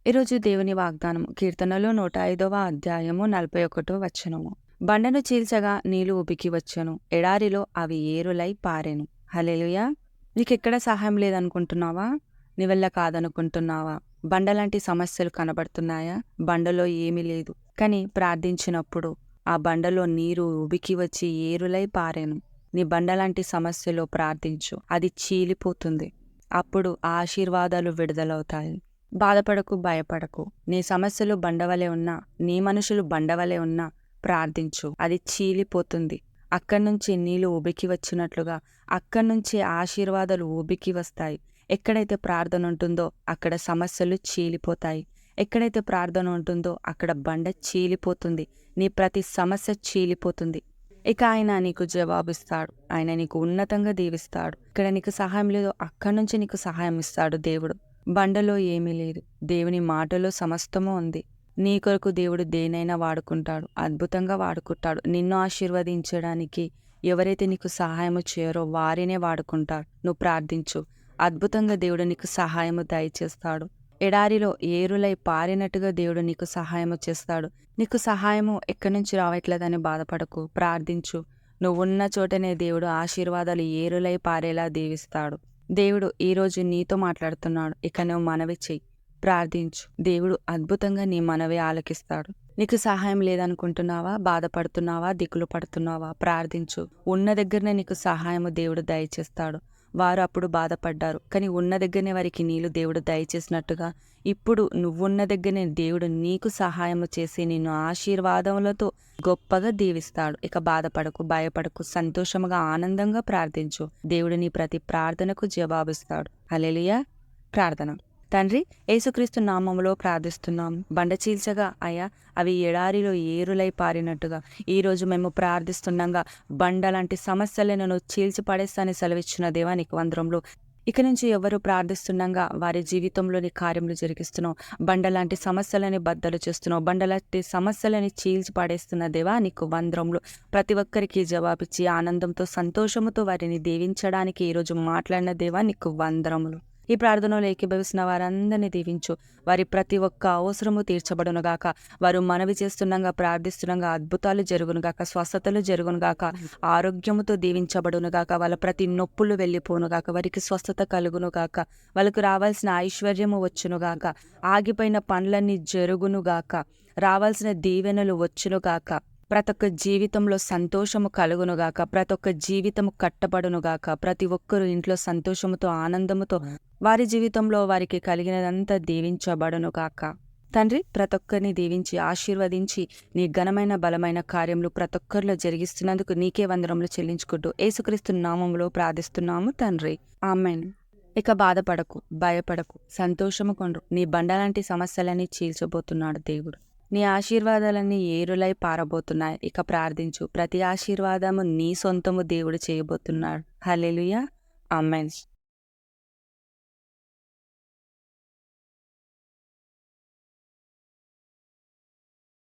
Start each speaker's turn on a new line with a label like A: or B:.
A: ఈరోజు దేవుని వాగ్దానం కీర్తనలు 105వ అధ్యాయము 41వ వచనము. బండను చీల్చగా నీళ్లు ఉబికి వచ్చెను, ఎడారిలో అవి ఏరులై పారెను. హల్లెలూయా. నీకెక్కడ సహాయం లేదనుకుంటున్నావా? నీ వల్ల కాదనుకుంటున్నావా? బండలాంటి సమస్యలు కనబడుతున్నాయా? బండలో ఏమీ లేదు, కానీ ప్రార్థించినప్పుడు ఆ బండలో నీరు ఉబికి వచ్చి ఏరులై పారెను. నీ బండలాంటి సమస్యలో ప్రార్థించు, అది చీలిపోతుంది. అప్పుడు ఆశీర్వాదాలు విడుదలవుతాయి. బాధపడకు, భయపడకు. నీ సమస్యలు బండవలే ఉన్నా, నీ మనుషులు బండవలే ఉన్నా ప్రార్థించు, అది చీలిపోతుంది. అక్కడి నుంచి నీళ్లు ఉబికి వచ్చినట్లుగా అక్కడి నుంచి ఆశీర్వాదాలు ఉబికి వస్తాయి. ఎక్కడైతే ప్రార్థన ఉంటుందో అక్కడ సమస్యలు చీలిపోతాయి. ఎక్కడైతే ప్రార్థన ఉంటుందో అక్కడ బండ చీలిపోతుంది. నీ ప్రతి సమస్య చీలిపోతుంది. ఇక ఆయన నీకు జవాబిస్తాడు. ఆయన నీకు ఉన్నతంగా దీవిస్తాడు. ఇక్కడ నీకు సహాయం లేదో అక్కడి నుంచి నీకు సహాయం ఇస్తాడు దేవుడు. బండలో ఏమీ లేదు, దేవుని మాటలో సమస్తము ఉంది. నీ కొరకు దేవుడు దేనైనా వాడుకుంటాడు, అద్భుతంగా వాడుకుంటాడు. నిన్ను ఆశీర్వదించడానికి ఎవరైతే నీకు సహాయము చేయరో వారినే వాడుకుంటాడు. నువ్వు ప్రార్థించు, అద్భుతంగా దేవుడు నీకు సహాయము దయచేస్తాడు. ఎడారిలో ఏరులై పారినట్టుగా దేవుడు నీకు సహాయము చేస్తాడు. నీకు సహాయము ఎక్కడి నుంచి రావట్లేదని బాధపడకు, ప్రార్థించు. నువ్వు ఉన్న చోటనే దేవుడు ఆశీర్వాదాలు ఏరులై పారేలా దీవిస్తాడు. దేవుడు ఈరోజు నీతో మాట్లాడుతున్నాడు. ఇక నువ్వు మనవి చెయ్యి, ప్రార్థించు. దేవుడు అద్భుతంగా నీ మనవి ఆలకిస్తాడు. నీకు సహాయం లేదనుకుంటున్నావా? బాధపడుతున్నావా? దిగులు పడుతున్నావా? ప్రార్థించు. ఉన్న దగ్గరనే నీకు సహాయము దేవుడు దయచేస్తాడు. వారు అప్పుడు బాధపడ్డారు, కానీ ఉన్న దగ్గరనే వారికి నీళ్లు దేవుడు దయచేసినట్టుగా ఇప్పుడు నువ్వున్న దగ్గరనే దేవుడు నీకు సహాయము చేసి నిన్ను ఆశీర్వాదములతో గొప్పగా దీవిస్తాడు. ఇక బాధపడకు, భయపడకు, సంతోషముగా ఆనందంగా ప్రార్థించు. దేవుడు నీ ప్రతి ప్రార్థనకు జవాబిస్తాడు. హల్లెలూయా. ప్రార్థన. తండ్రి, యేసుక్రీస్తు నామములో ప్రార్థిస్తున్నాం. బండ చీల్చగా అయ్యా అవి ఎడారిలో ఏరులై పారినట్టుగా ఈరోజు మేము ప్రార్థిస్తుండగా బండ లాంటి సమస్యలను నువ్వు చీల్చి పడేస్తాని సెలవిచ్చిన దేవా నీకు వందరములు. ఇక నుంచి ఎవరు ప్రార్థిస్తుండగా వారి జీవితంలోని కార్యములు జరిగిస్తున్నావు. బండలాంటి సమస్యలని బద్దలు చేస్తున్నావు. బండలాంటి సమస్యలని చీల్చి పడేస్తున్న దేవా నీకు వందరములు. ప్రతి ఒక్కరికి జవాబిచ్చి ఆనందంతో సంతోషముతో వారిని దీవించడానికి ఈరోజు మాట్లాడిన దేవా నీకు వందరములు. ఈ ప్రార్థనలో ఏకీభవిస్తున్న వారందరినీ దీవించు. వారి ప్రతి ఒక్క అవసరము తీర్చబడునుగాక. వారు మనవి చేస్తుండగా ప్రార్థిస్తుండగా అద్భుతాలు జరుగునుగాక, స్వస్థతలు జరుగునుగాక, ఆరోగ్యముతో దీవించబడునుగాక. వాళ్ళ ప్రతి నొప్పులు వెళ్ళిపోనుగాక, వారికి స్వస్థత కలుగునుగాక, వాళ్ళకు రావాల్సిన ఐశ్వర్యము వచ్చునుగాక, ఆగిపోయిన పనులన్నీ జరుగునుగాక, రావాల్సిన దీవెనలు వచ్చునుగాక. ప్రతి ఒక్క జీవితంలో సంతోషము కలుగునుగాక, ప్రతి ఒక్క జీవితము కట్టబడునుగాక. ప్రతి ఒక్కరు ఇంట్లో సంతోషముతో ఆనందముతో వారి జీవితంలో వారికి కలిగినదంతా దీవించబడునుగాక. తండ్రి, ప్రతి ఒక్కరిని దీవించి ఆశీర్వదించి నీ ఘనమైన బలమైన కార్యములు ప్రతి ఒక్కరిలో జరిగిస్తున్నందుకు నీకే వందనములు చెల్లించుకుంటూ యేసుక్రీస్తు నామములో ప్రార్థిస్తున్నాము తండ్రి. ఆమేన్. ఇక బాధపడకు, భయపడకు, సంతోషము కొండు. నీ బండలాంటి సమస్యలని చీల్చబోతున్నాడు దేవుడు. నీ ఆశీర్వాదాలన్నీ ఏరులై పారబోతున్నాయి. ఇక ప్రార్థించు. ప్రతి ఆశీర్వాదము నీ సొంతము దేవుడు చేయబోతున్నాడు. హల్లెలూయా. ఆమేన్.